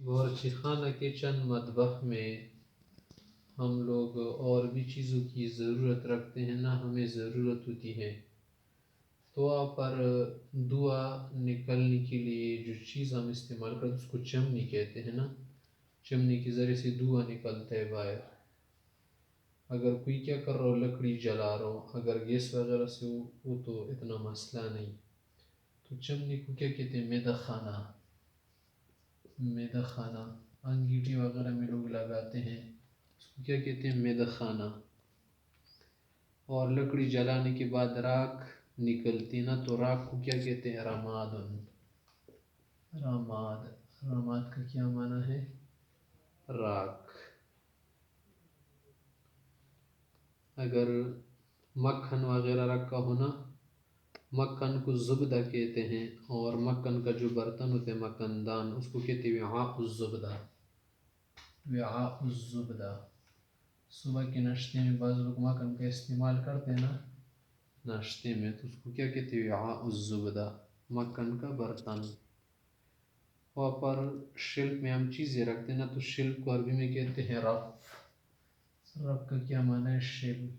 باورچی خانہ کے چند مطبخ میں ہم لوگ اور بھی چیزوں کی ضرورت رکھتے ہیں، نہ ہمیں ضرورت ہوتی ہے تو وہاں پر دھواں نکلنے کے لیے جو چیز ہم استعمال کرتے ہیں اس کو چمنی کہتے ہیں نا. چمنی کے ذریعے سے دھواں نکلتا ہے باہر. اگر کوئی کیا کر رہا ہو، لکڑی جلا رہا ہو، اگر گیس وغیرہ سے وہ تو اتنا مسئلہ نہیں. تو چمنی کو کیا کہتے ہیں؟ میدہ خانہ. میدہ خانہ انگیٹھی وغیرہ میں لوگ لگاتے ہیں، اس کو کیا کہتے ہیں؟ میدہ خانہ. اور لکڑی جلانے کے بعد راکھ نکلتی نا، تو راکھ کو کیا کہتے ہیں؟ رمادن. رماد. رماد کا کیا معنی ہے؟ راکھ. اگر مکھن وغیرہ رکھا ہو نا، مکھن کو زبدہ کہتے ہیں، اور مکھن کا جو برتن ہوتے ہیں مکھن دان، اس کو کہتے ہیں وعاء الزبدہ. وعاء الزبدہ. صبح کے ناشتے میں بعض لوگ مکھن کا استعمال کرتے ہیں نا ناشتے میں، تو اس کو کیا کہتے ہیں؟ وعاء الزبدہ. مکھن کا برتن. وہاں پر شیلف میں ہم چیزیں رکھتے ہیں نا، تو شیلف کو عربی میں کہتے ہیں رف. رف کا کیا معنی ہے؟ شیلف.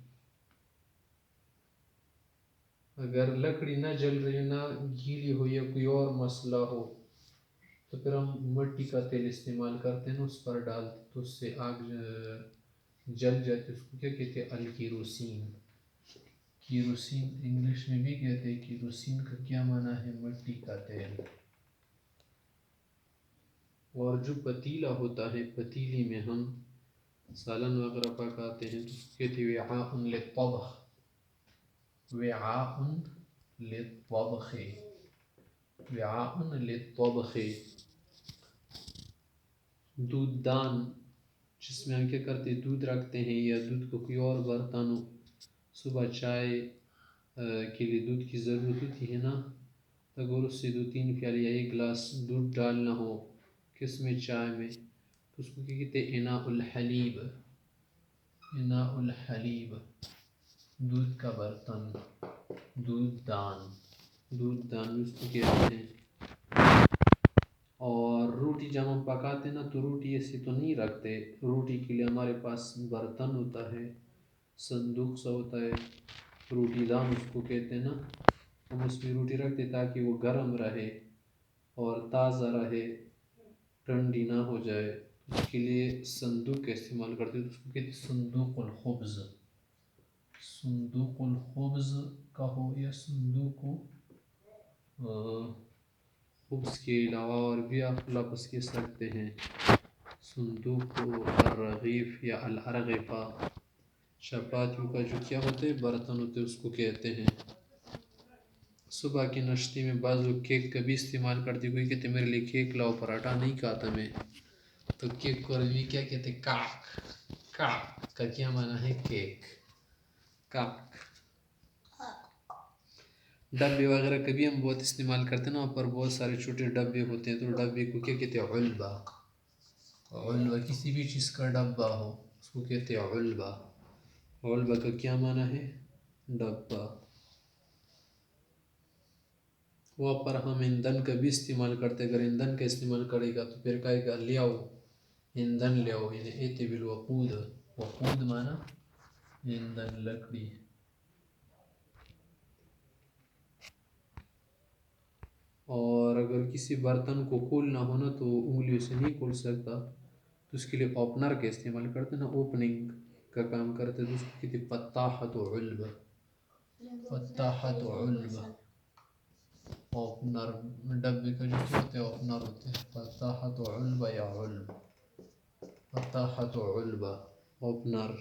اگر لکڑی نہ جل رہی نہ گیلی ہو یا کوئی اور مسئلہ ہو تو پھر ہم مٹی کا تیل استعمال کرتے ہیں نا، اس پر ڈالتے تو اس سے آگ جل جاتی. اس کو کیا کہتے ہیں؟ الکیروسین. کیروسین انگلش میں بھی کہتے ہیں. کیروسین کا کیا معنی ہے؟ مٹی کا تیل. اور جو پتیلا ہوتا ہے، پتیلی میں ہم سالن وغیرہ پکاتے ہیں تو اس کو کہتے ہیں وعاء للطبخ. وعاء للطبخ. وعاء للطبخ. دودھ دان، جس میں ہم کیا کرتے ہیں؟ دودھ رکھتے ہیں، یا دودھ کو کوئی اور برتن ہو. صبح چائے کے لیے دودھ کی ضرورت ہوتی ہے نا، اگر اس سے 2-3 پیالے یا 1 گلاس دودھ ڈالنا ہو کس میں؟ چائے میں، تو اس کو کیا کہتے ہیں؟ اناء الحلیب. اناء الحلیب. دودھ کا برتن. دودھ دان. دودھ دان اس کو کہتے ہیں. اور روٹی جب ہم پکاتے ہیں نا، تو روٹی ایسے تو نہیں رکھتے. روٹی کے لیے ہمارے پاس برتن ہوتا ہے، صندوق سا ہوتا ہے، روٹی دان اس کو کہتے ہیں نا. ہم اس میں روٹی رکھتے تاکہ وہ گرم رہے اور تازہ رہے، ٹھنڈی نہ ہو جائے. اس کے لیے صندوق کا استعمال کرتے ہیں، تو اس کو کہتے ہیں صندوق الخبز. صندوق الخبز کا ہو یا صندوق خبز کے علاوہ اور بھی آپ لفظ کہہ سکتے ہیں. صندوق الرغیف یا الارغفہ. چپاتیوں کا جو کیا ہوتے ہیں؟ برتن ہوتے ہیں، اس کو کہتے ہیں. صبح کے ناشتے میں بعض لوگ کیک کا بھی استعمال کرتے. کوئی کہتے ہیں میرے لیے کیک لاؤ، پراٹھا نہیں کھاتا میں، تو کیک کو عربی کیا کہتے ہیں؟ کعک. کعک کا کیا معنی ہے؟ کیک. کعک. ڈبے وغیرہ کبھی ہم بہت استعمال کرتے ہیں نا، وہاں پر بہت سارے چھوٹے ڈبے ہوتے ہیں، تو ڈبے کو کیا کہتے ہیں؟ علبہ. علبہ کسی بھی چیز کا ڈبہ ہو اس کو کہتے ہیں علبہ. علبہ کا کیا معنی ہے؟ ڈبہ. وہاں پر ہم ایندھن کا بھی استعمال کرتے ہیں. اگر ایندھن کا استعمال کرے گا تو پھر کہے گا لے آؤ ایندھن لے آؤ، یعنی ایتے بالوقود. وقود معنی ایندھن، لکڑی. اور اگر کسی برتن کو کھولنا ہونا تو انگلیوں سے نہیں کھول سکتا، تو اس کے لیے اوپنر کا استعمال کرتے ہیں نا، اوپننگ کا کام کرتے ہیں، تو اس کو کہتے ہیں فتاحت علبہ. فتاحت علبہ. اوپنر ڈبے کا جو کیا ہوتے ہیں؟ اوپنر ہوتے ہیں. فتاحت علبہ یا علب. فتاحت علبہ. اوپنر.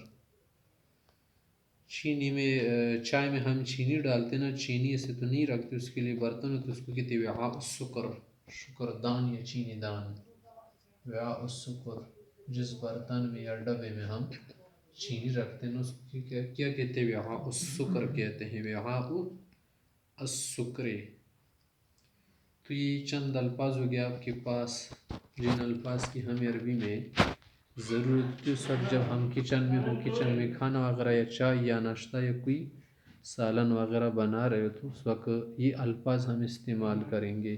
چینی میں چائے میں ہم چینی ڈالتے نا، چینی ایسے تو نہیں رکھتے، اس کے لیے برتن ہوتے، اس کو کہتے ہیں وعاء السکر. شکر دان یا چینی دان. وعاء السکر. جس برتن میں یا ڈبے میں ہم چینی رکھتے ہیں اس کو کیا کہتے ہیں؟ وعاء السکر کہتے ہیں. وعاء السکر. تو یہ چند الفاظ ہو گیا آپ کے پاس، جن الفاظ کی ہمیں عربی میں ضرورت اس وقت جب ہم کچن میں ہوں، کچن میں کھانا وغیرہ یا چائے یا ناشتہ یا کوئی سالن وغیرہ بنا رہے ہو، تو اس وقت یہ الفاظ ہم استعمال کریں گے.